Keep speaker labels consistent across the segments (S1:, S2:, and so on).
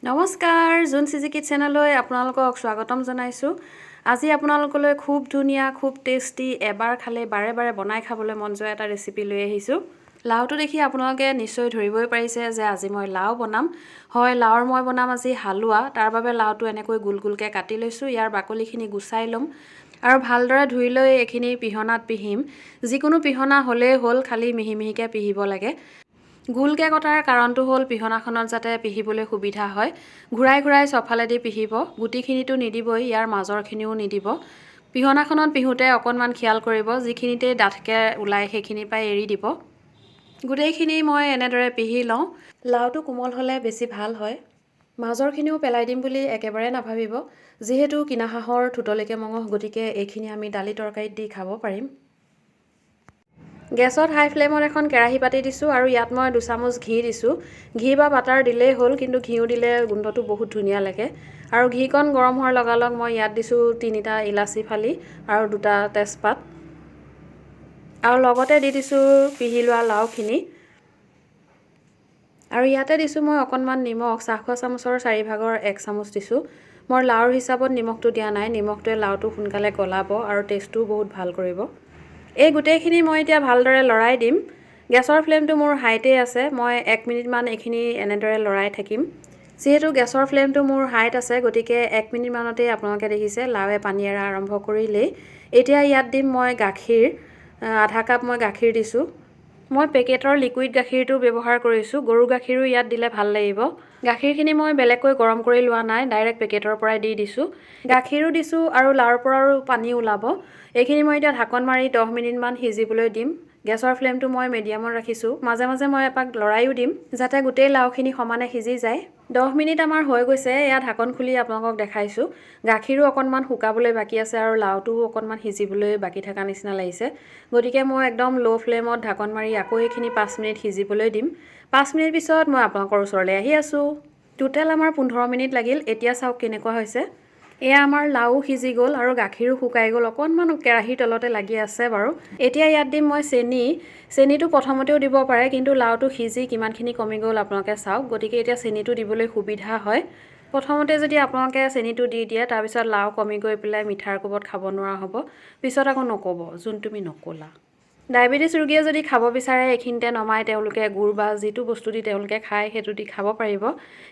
S1: নমস্কাৰ জুন চিজিকি চেনেললৈ আপোনালোকক স্বাগতম জনাইছোঁ। আজি আপোনালোকলৈ খুব ধুনীয়া খুব টেষ্টি এবাৰ খালে বাৰে বাৰে বনাই খাবলৈ মন যোৱা এটা ৰেচিপি লৈ আহিছোঁ। লাওটো দেখি আপোনালোকে নিশ্চয় ধৰিবই পাৰিছে যে আজি মই লাও বনাম। হয়, লাওৰ মই বনাম আজি হালোৱা। তাৰ বাবে লাওটো এনেকৈ গোল গোলকৈ কাটি লৈছোঁ। ইয়াৰ বাকলিখিনি গুচাই ল'ম আৰু ভালদৰে ধুই লৈ এইখিনি পিহনাত পিহিম। যিকোনো পিহনা হ'লেই হ'ল, খালি মিহি মিহিকৈ পিহিব লাগে। গোলকৈ কটাৰ কাৰণটো হ'ল পিহনাখনত যাতে পিহিবলৈ সুবিধা হয়। ঘূৰাই ঘূৰাই চবফালেদি পিহিব, গুটিখিনিতো নিদিবই, ইয়াৰ মাজৰখিনিও নিদিব। পিহনাখনত পিহোঁতে অকণমান খিয়াল কৰিব, যিখিনিতে ডাঠকৈ ওলায় সেইখিনিৰ পৰাই এৰি দিব। গোটেইখিনি মই এনেদৰে পিহি লওঁ। লাওটো কোমল হ'লে বেছি ভাল হয়। মাজৰখিনিও পেলাই দিম বুলি একেবাৰে নাভাবিব, যিহেতু কিনা হাঁহৰ ঠোঁটলৈকে মঙহ, গতিকে এইখিনি আমি দালি তৰকাৰীত দি খাব পাৰিম। গেছত হাই ফ্লেমত এখন কেৰাহী পাতি দিছোঁ আৰু ইয়াত মই 2 চামুচ ঘি দিছোঁ। ঘি বা বাটাৰ দিলেই হ'ল, কিন্তু ঘিউ দিলে গোন্ধটো বহুত ধুনীয়া লাগে। আৰু ঘিকণ গৰম হোৱাৰ লগালগ মই ইয়াত দিছোঁ 3টা ইলাচি ফালি আৰু 2টা তেজপাত, আৰু লগতে দি দিছোঁ পিহি লোৱা লাওখিনি। আৰু ইয়াতে দিছোঁ মই অকণমান নিমখ, চাহখোৱা চামুচৰ 4ভাগৰ 1 চামুচ দিছোঁ। মই লাওৰ হিচাপত নিমখটো দিয়া নাই, নিমখটোৱে লাওটো সোনকালে গলাব আৰু টেষ্টটোও বহুত ভাল কৰিব। এই গোটেইখিনি মই এতিয়া ভালদৰে লৰাই দিম। গেছৰ ফ্লেমটো মোৰ হাইতে আছে। মই 1 মিনিটমান এইখিনি এনেদৰে লৰাই থাকিম। যিহেতু গেছৰ ফ্লেমটো মোৰ হাইত আছে, গতিকে 1 মিনিটমানতেই আপোনালোকে দেখিছে লাওৱে পানী এৰা আৰম্ভ কৰিলেই। এতিয়া ইয়াত দিম মই গাখীৰ, আধা কাপ মই গাখীৰ দিছোঁ। মই পেকেটৰ লিকুইড গাখীৰটো ব্যৱহাৰ কৰিছোঁ, গৰু গাখীৰো ইয়াত দিলে ভাল লাগিব। গাখীৰখিনি মই বেলেগকৈ গৰম কৰি লোৱা নাই, ডাইৰেক্ট পেকেটৰ পৰাই দি দিছোঁ। গাখীৰো দিছোঁ আৰু লাওৰ পৰাও পানী ওলাব। এইখিনি মই এতিয়া ঢাকন মাৰি 10 মিনিটমান সিজিবলৈ দিম। গেছৰ ফ্লেমটো মই মিডিয়ামত ৰাখিছোঁ। মাজে মাজে মই এপাক লৰাইও দিম, যাতে গোটেই লাওখিনি সমানে সিজি যায়। 10 মিনিট আমাৰ হৈ গৈছে। এয়া ঢাকন খুলি আপোনালোকক দেখাইছোঁ। গাখীৰো অকণমান শুকাবলৈ বাকী আছে আৰু লাওটোও অকণমান সিজিবলৈ বাকী থকা নিচিনা লাগিছে। গতিকে মই একদম ল' ফ্লেমত ঢাকন মাৰি আকৌ এইখিনি 5 মিনিট সিজিবলৈ দিম। 5 মিনিট পিছত মই আপোনালোকৰ ওচৰলৈ আহি আছোঁ। টোটেল আমাৰ 15 মিনিট লাগিল। এতিয়া চাওক কেনেকুৱা হৈছে। এয়া আমাৰ লাও সিজি গ'ল আৰু গাখীৰো শুকাই গ'ল, অকণমান কেৰাহীৰ তলতে লাগি আছে বাৰু। এতিয়া ইয়াত দিম মই চেনি। চেনিটো প্ৰথমতেও দিব পাৰে, কিন্তু লাওটো সিজি কিমানখিনি কমি গ'ল আপোনালোকে চাওক। গতিকে এতিয়া চেনিটো দিবলৈ সুবিধা হয়। প্ৰথমতে যদি আপোনালোকে চেনিটো দি দিয়ে, তাৰপিছত লাও কমি গৈ পেলাই মিঠাৰ কোবত খাব নোৱাৰা হ'ব, পিছত আকৌ নক'ব যোন তুমি নক'লা। ডায়েবেটিছ ৰোগীয়ে যদি খাব বিচাৰে, এইখিনিতে নমাই তেওঁলোকে গুড় বা যিটো বস্তু দি তেওঁলোকে খায় সেইটো দি খাব পাৰিব।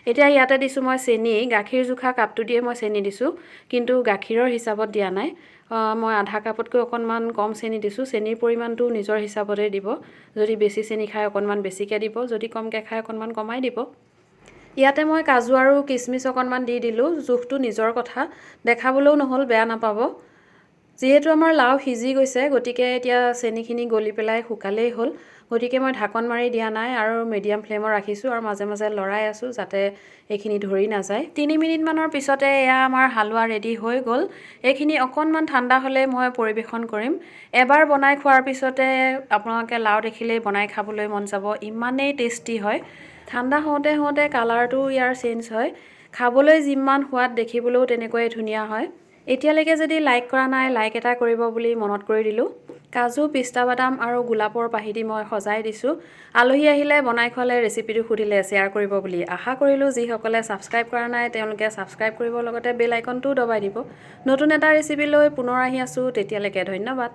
S1: এতিয়া ইয়াতে দিছোঁ মই চেনি। গাখীৰ জোখা কাপটো দিয়ে মই চেনি দিছোঁ, কিন্তু গাখীৰৰ হিচাপত দিয়া নাই। মই আধা কাপতকৈ অকণমান কম চেনি দিছোঁ। চেনিৰ পৰিমাণটো নিজৰ হিচাপতে দিব। যদি বেছি চেনি খায় অকণমান বেছিকৈ দিব, যদি কমকৈ খায় অকণমান কমাই দিব। ইয়াতে মই কাজু আৰু কিচমিচ অকণমান দি দিলোঁ। জোখটো নিজৰ কথা, দেখাবলৈও নহ'ল, বেয়া নাপাব। যিহেতু আমাৰ লাও সিজি গৈছে, গতিকে এতিয়া চেনিখিনি গলি পেলাই শুকালেই হ'ল। গতিকে মই ঢাকন মাৰি দিয়া নাই আৰু মিডিয়াম ফ্লেমত ৰাখিছোঁ আৰু মাজে মাজে লৰাই আছোঁ যাতে এইখিনি ধৰি নাযায়। 3 মিনিটমানৰ পিছতে এয়া আমাৰ হালোৱা ৰেডি হৈ গ'ল। এইখিনি অকণমান ঠাণ্ডা হ'লে মই পৰিৱেশন কৰিম। এবাৰ বনাই খোৱাৰ পিছতে আপোনালোকে লাও দেখিলেই বনাই খাবলৈ মন যাব, ইমানেই টেষ্টি হয়। ঠাণ্ডা হওঁতে হওঁতে কালাৰটো ইয়াৰ চেঞ্জ হয়। খাবলৈ যিমান সোৱাদ, দেখিবলৈও তেনেকৈয়ে ধুনীয়া হয়। এতিয়ালৈকে যদি লাইক কৰা নাই, লাইক এটা কৰিব বুলি মনত কৰি দিলোঁ। কাজু, পিস্তা বাদাম আৰু গোলাপৰ পাহি দি মই সজাই দিছোঁ। আলহী আহিলে বনাই খোৱালে ৰেচিপিটো সুধিলে শ্বেয়াৰ কৰিব বুলি আশা কৰিলোঁ। যিসকলে ছাবস্ক্ৰাইব কৰা নাই তেওঁলোকে ছাবস্ক্ৰাইব কৰিব, লগতে বেল আইকনটোও দবাই দিব। নতুন এটা ৰেচিপি লৈ পুনৰ আহি আছোঁ, তেতিয়ালৈকে ধন্যবাদ।